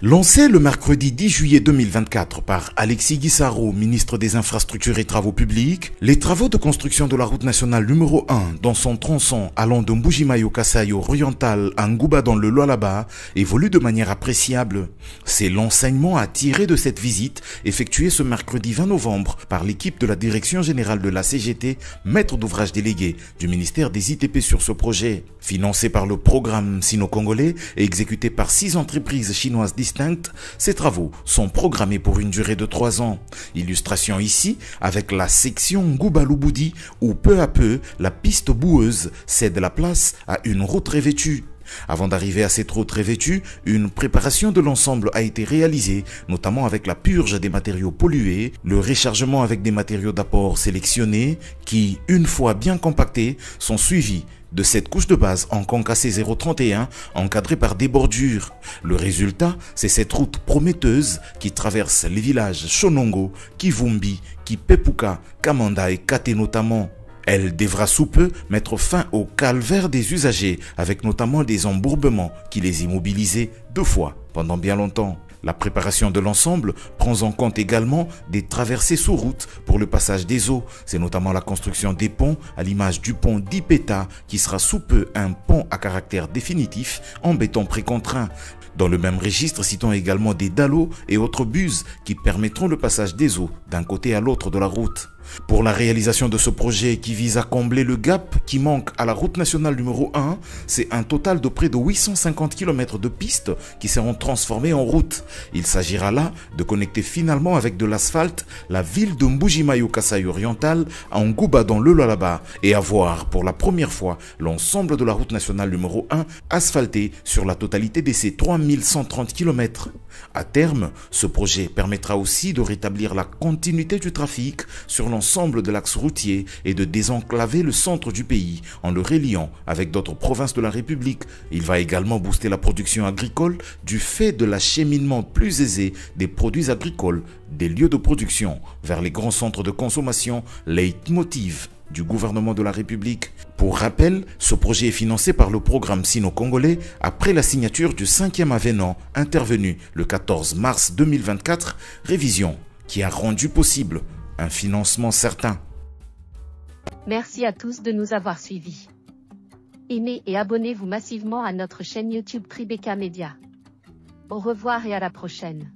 Lancé le mercredi 10 juillet 2024 par Alexis Guissaro, ministre des Infrastructures et Travaux Publics, les travaux de construction de la route nationale numéro 1 dans son tronçon allant de Mbujimayo-Kasai oriental à Ngouba dans le Lualaba évoluent de manière appréciable. C'est l'enseignement à tirer de cette visite effectuée ce mercredi 20 novembre par l'équipe de la Direction Générale de la CGT, maître d'ouvrage délégué du ministère des ITP sur ce projet. Financé par le programme sino-congolais et exécuté par 6 entreprises chinoises distinctes, ces travaux sont programmés pour une durée de 3 ans. Illustration ici avec la section Ngouba-Lubudi où peu à peu la piste boueuse cède la place à une route revêtue. Avant d'arriver à cette route revêtue, une préparation de l'ensemble a été réalisée, notamment avec la purge des matériaux pollués, le rechargement avec des matériaux d'apport sélectionnés qui, une fois bien compactés, sont suivis de cette couche de base en concassé 031 encadrée par des bordures. Le résultat, c'est cette route prometteuse qui traverse les villages Shonongo, Kivumbi, Kipepuka, Kamanda et Kate notamment. Elle devra sous peu mettre fin au calvaire des usagers avec notamment des embourbements qui les immobilisaient 2 fois pendant bien longtemps. La préparation de l'ensemble prend en compte également des traversées sous route pour le passage des eaux. C'est notamment la construction des ponts à l'image du pont d'Ipeta qui sera sous peu un pont à caractère définitif en béton précontraint. Dans le même registre, citons également des dallos et autres buses qui permettront le passage des eaux d'un côté à l'autre de la route. Pour la réalisation de ce projet qui vise à combler le gap qui manque à la route nationale numéro 1, c'est un total de près de 850 km de pistes qui seront transformées en route. Il s'agira là de connecter finalement avec de l'asphalte la ville de Mbujimayo-Kasai oriental à Ngouba dans le Lualaba et avoir pour la première fois l'ensemble de la route nationale numéro 1 asphaltée sur la totalité de ces 3130 km. À terme, ce projet permettra aussi de rétablir la continuité du trafic sur l'ensemble de l'axe routier et de désenclaver le centre du pays en le reliant avec d'autres provinces de la République. Il va également booster la production agricole du fait de l'acheminement plus aisé des produits agricoles des lieux de production vers les grands centres de consommation, leitmotiv du gouvernement de la République. Pour rappel, ce projet est financé par le programme sino-congolais après la signature du 5e avenant intervenu le 14 mars 2024, révision qui a rendu possible un financement certain. Merci à tous de nous avoir suivis. Aimez et abonnez-vous massivement à notre chaîne YouTube Tribeca Media. Au revoir et à la prochaine.